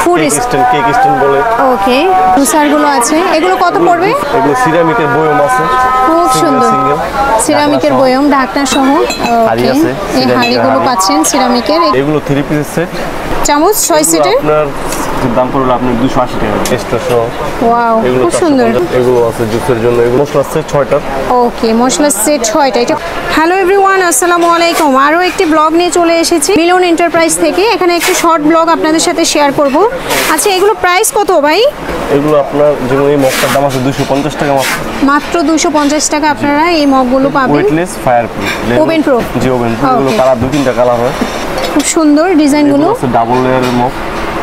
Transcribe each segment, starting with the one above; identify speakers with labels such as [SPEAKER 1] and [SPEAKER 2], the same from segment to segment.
[SPEAKER 1] Food
[SPEAKER 2] cake stand বলে।
[SPEAKER 1] ওকে, juicer গুলো আছে, এগুলো কত পড়বে?
[SPEAKER 2] এগুলো সিরামিকের বয়ম আছে,
[SPEAKER 1] খুব সুন্দর সিরামিকের বয়ম, ঢাকনা সহ। ওকে, এই হাঁড়িগুলো পাচ্ছেন সিরামিকের।
[SPEAKER 2] এগুলো 3 পিস সেট,
[SPEAKER 1] চামচ 6 সিটের।
[SPEAKER 2] আপনার দাম পড়লো আপনার 280 টাকা এক্সট্রা সহ।
[SPEAKER 1] ওয়াও, খুব সুন্দর।
[SPEAKER 2] এগুলো আছে জুসের জন্য, এগুলো মশলা সেট 6টা।
[SPEAKER 1] ওকে, মশলা সেট 6টা। এটা হ্যালো এভরিওয়ান, আসসালামু আলাইকুম। আরও একটি ব্লগ নিয়ে চলে এসেছি মিলন এন্টারপ্রাইজ থেকে। এখানে একটি শর্ট ব্লগ আপনাদের সাথে শেয়ার করব। আচ্ছা, এগুলো প্রাইস কত ভাই?
[SPEAKER 2] এগুলো আপনার যেমন এই মগটার দাম আছে 250 টাকা
[SPEAKER 1] মাত্র 250 টাকা আপনারা এই মগগুলো পাবেন।
[SPEAKER 2] Weightless, fire proof,
[SPEAKER 1] oven proof.
[SPEAKER 2] জি ওভেন প্রুফ। এগুলো কালার 2-3টা কালার হয়,
[SPEAKER 1] খুব সুন্দর ডিজাইনগুলো।
[SPEAKER 2] আছে ডাবল লেয়ারের মগ,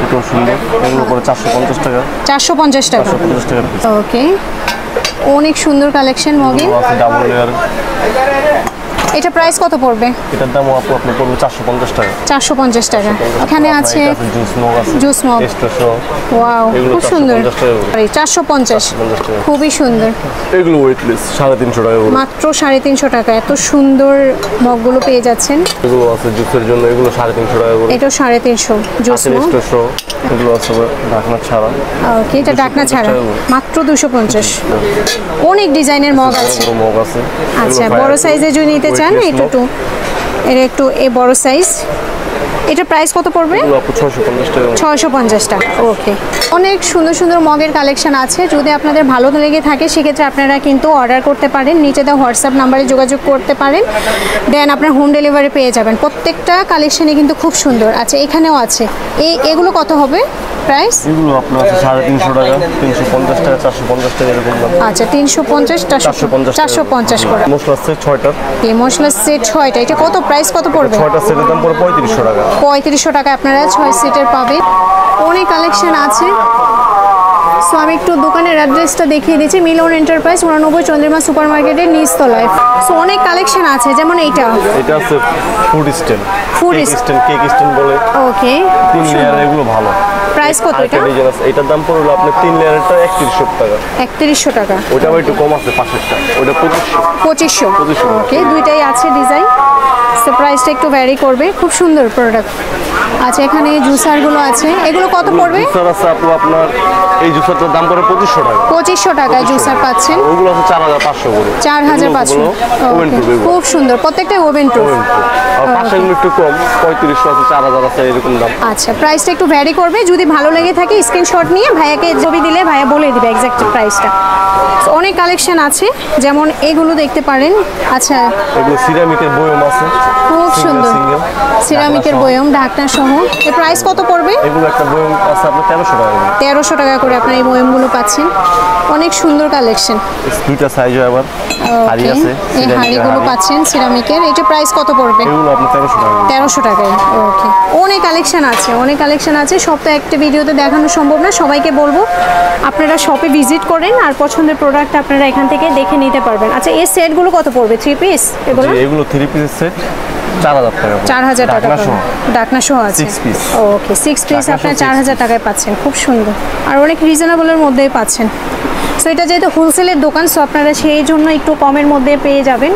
[SPEAKER 2] এটাও সুন্দর। এগুলো পরে 450 টাকা।
[SPEAKER 1] 450 টাকা।
[SPEAKER 2] 450 টাকা পিস।
[SPEAKER 1] ওকে, অনেক সুন্দর কালেকশন মগের।
[SPEAKER 2] আছে ডাবল লেয়ার।
[SPEAKER 1] এটা প্রাইস কত পড়বে?
[SPEAKER 2] এটার দাম আপনার পড়বে 450 টাকা।
[SPEAKER 1] 450 টাকা। এখানে আছে
[SPEAKER 2] জুস মগ আছে,
[SPEAKER 1] জুস মগ।
[SPEAKER 2] এক্সট্রা সহ।
[SPEAKER 1] ওয়াও, খুব সুন্দর। 450, খুবই সুন্দর।
[SPEAKER 2] এগুলো ওয়েটলেস 350 টাকা করে।
[SPEAKER 1] মাত্র 350 টাকা। এত সুন্দর মগগুলো পেয়ে যাচ্ছেন।
[SPEAKER 2] এগুলো আছে জুসের জন্য, এগুলো 350 টাকা করে।
[SPEAKER 1] এটা 350 জুস মগ।
[SPEAKER 2] এক্সট্রা সহ। এগুলো আছে ঢাকনা ছাড়া।
[SPEAKER 1] ওকে, এটা ঢাকনা ছাড়া মাত্র 250। অনেক ডিজাইনের মগ আছে।
[SPEAKER 2] মগ আছে।
[SPEAKER 1] আচ্ছা, বড় সাইজে যদি নিতে চান একটু এর একটু এই বড় সাইজ। এটা প্রাইস কত পড়বে?
[SPEAKER 2] 650 টাকা।
[SPEAKER 1] 650 টাকা। ওকে, অনেক সুন্দর সুন্দর মগের কালেকশন আছে। যদি আপনাদের ভালো লেগে থাকে সেক্ষেত্রে আপনারা কিন্তু অর্ডার করতে পারেন, নিচে দেওয়া হোয়াটসঅ্যাপ নাম্বারে যোগাযোগ করতে পারেন, দেন আপনার হোম ডেলিভারি পেয়ে যাবেন। প্রত্যেকটা কালেকশনই কিন্তু খুব সুন্দর। আচ্ছা, এখানেও আছে। এগুলো কত হবে প্রাইস?
[SPEAKER 2] এগুলো আপনার আছে 350 টাকা, 350 টাকা, 450 টাকা এরকম দাম।
[SPEAKER 1] আচ্ছা, 350, 450 করে।
[SPEAKER 2] মশলা সেট 6টা।
[SPEAKER 1] এই মশলা সেট 6টা। এটা কত প্রাইস কত পড়বে?
[SPEAKER 2] 6টা সেটের দাম পড়ে 3500 টাকা।
[SPEAKER 1] 3500 টাকা আপনারা 6 সিটের পাবেন। অনেক কালেকশন আছে। সো আমি একটু দোকানের অ্যাড্রেসটা দেখিয়ে দিচ্ছি। মিলন এন্টারপ্রাইজ 89 চন্দ্রিমা সুপার মার্কেটের নিচতলায়। সো অনেক কালেকশন আছে, যেমন এটা
[SPEAKER 2] আছে food stand.
[SPEAKER 1] Food
[SPEAKER 2] stand, cake stand বলে।
[SPEAKER 1] ওকে,
[SPEAKER 2] 3 লেয়ার, এগুলো ভালো।
[SPEAKER 1] প্রাইস কত এটা?
[SPEAKER 2] এটার দাম পড়লো আপনার 3 লেয়ারটা 3100 টাকা।
[SPEAKER 1] 3100 টাকা।
[SPEAKER 2] ওটা একটু কম আছে পাশেরটা, ওটা 2500।
[SPEAKER 1] ওকে, দুইটাই আছে ডিজাইন। সো প্রাইসটা একটু ভ্যারি করবে। খুব সুন্দর প্রোডাক্ট। আচ্ছা, এখানে জুসারগুলো আছে, এগুলো কত পড়বে?
[SPEAKER 2] জুসার আছে আপনার এই জুসারটার দাম পড়ে 2500 টাকা।
[SPEAKER 1] 2500 টাকায় জুসার পাচ্ছেন।
[SPEAKER 2] ওগুলো আছে 4500 করে।
[SPEAKER 1] 4500।
[SPEAKER 2] ওভেন প্রুফ,
[SPEAKER 1] খুব সুন্দর, প্রত্যেকটা ওভেন প্রুফ।
[SPEAKER 2] আর পাশেগুলো একটু কম, 3500 আছে, 4000 আছে, এরকম দাম।
[SPEAKER 1] আচ্ছা, প্রাইসটা একটু ভ্যারি করবে। যদি ভালো লেগে থাকে স্ক্রিনশট নিয়ে ভাইয়াকে ছবি দিলে ভাইয়া বলে দিবে এক্সাক্ট প্রাইসটা। অনেক কালেকশন আছে, যেমন এগুলো দেখতে পারেন। আচ্ছা,
[SPEAKER 2] এগুলো সিরামিকের বয়ম আছে,
[SPEAKER 1] খুব সুন্দর সিরামিকের বয়ম, ঢাকনা সহ। এর প্রাইস কত পড়বে?
[SPEAKER 2] এগুলো একটা বয়ম আছে আপনার 1300 টাকা।
[SPEAKER 1] 1300 টাকা করে আপনারা এই বয়মগুলো পাচ্ছেন। অনেক সুন্দর কালেকশন।
[SPEAKER 2] দুইটা সাইজ হয় আবার। হাড়ি আছে,
[SPEAKER 1] এই হাড়িগুলো পাচ্ছেন সিরামিকের। এটা প্রাইস কত পড়বে?
[SPEAKER 2] এগুলো আপনার 1300 টাকা।
[SPEAKER 1] 1300 টাকায়। ওকে, অনেক কালেকশন আছে, অনেক কালেকশন আছে। সব তো একটা ভিডিওতে দেখানো সম্ভব না। সবাইকে বলবো আপনারা শপে ভিজিট করেন আর পছন্দের প্রোডাক্ট আপনারা এখান থেকে দেখে নিতে পারবেন। আচ্ছা, এই সেটগুলো কত পড়বে? 3 পিস
[SPEAKER 2] এগুলো 3 পিস সেট 4000 টাকা।
[SPEAKER 1] 4000 টাকা। ঢাকনা সহ আছে।
[SPEAKER 2] 6 পিস।
[SPEAKER 1] ওকে, 6 পিস আপনারা 4000 টাকায় পাচ্ছেন। খুব সুন্দর আর অনেক রিজনেবলের মধ্যেই পাচ্ছেন। সো এটা যেহেতু হোলসেলের দোকান, সো আপনারা সেই জন্য একটু কমের মধ্যে পেয়ে যাবেন।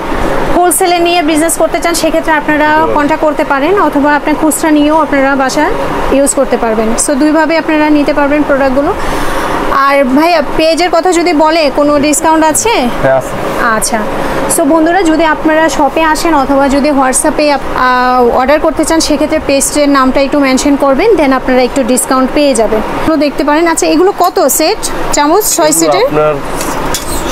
[SPEAKER 1] হোলসেলে নিয়ে বিজনেস করতে চান সেক্ষেত্রে আপনারা কন্ট্যাক্ট করতে পারেন, অথবা আপনার খুচরা নিয়েও আপনারা বাসায় ইউজ করতে পারবেন। সো দুইভাবে আপনারা নিতে পারবেন প্রোডাক্টগুলো। আর ভাইয়া, পেজের কথা যদি বলে কোনো ডিসকাউন্ট আছে?
[SPEAKER 2] হ্যাঁ, আছে।
[SPEAKER 1] আচ্ছা, সো বন্ধুরা, যদি আপনারা শপে আসেন অথবা যদি হোয়াটসঅ্যাপে অর্ডার করতে চান সেক্ষেত্রে পেজের নামটা একটু মেনশন করবেন, দেন আপনারা একটু ডিসকাউন্ট পেয়ে যাবেন। এগুলো দেখতে পারেন। আচ্ছা, এগুলো কত সেট? চামচ 6 সিটের।
[SPEAKER 2] আপনার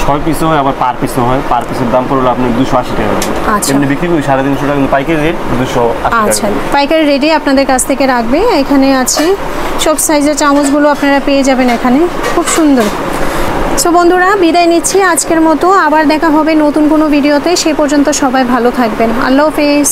[SPEAKER 2] 6 পিসও হয়, আবার পার পিসও হয়। পার পিসের দাম পড়লো আপনার 280 টাকা।
[SPEAKER 1] আচ্ছা,
[SPEAKER 2] এমনি বিক্রি করি 350 টাকা, কিন্তু পাইকারি রেট 280 টাকা।
[SPEAKER 1] আচ্ছা, পাইকারি রেটে আপনাদের কাছ থেকে রাখবে। এখানে আছে সব সাইজের চামচগুলো আপনারা পেয়ে যাবেন এখানে। খুব সুন্দর। সো বন্ধুরা, বিদায় নিচ্ছি আজকের মতো। আবার দেখা হবে নতুন কোনো ভিডিওতে। সে পর্যন্ত সবাই ভালো থাকবেন। আল্লাহ হাফেজ।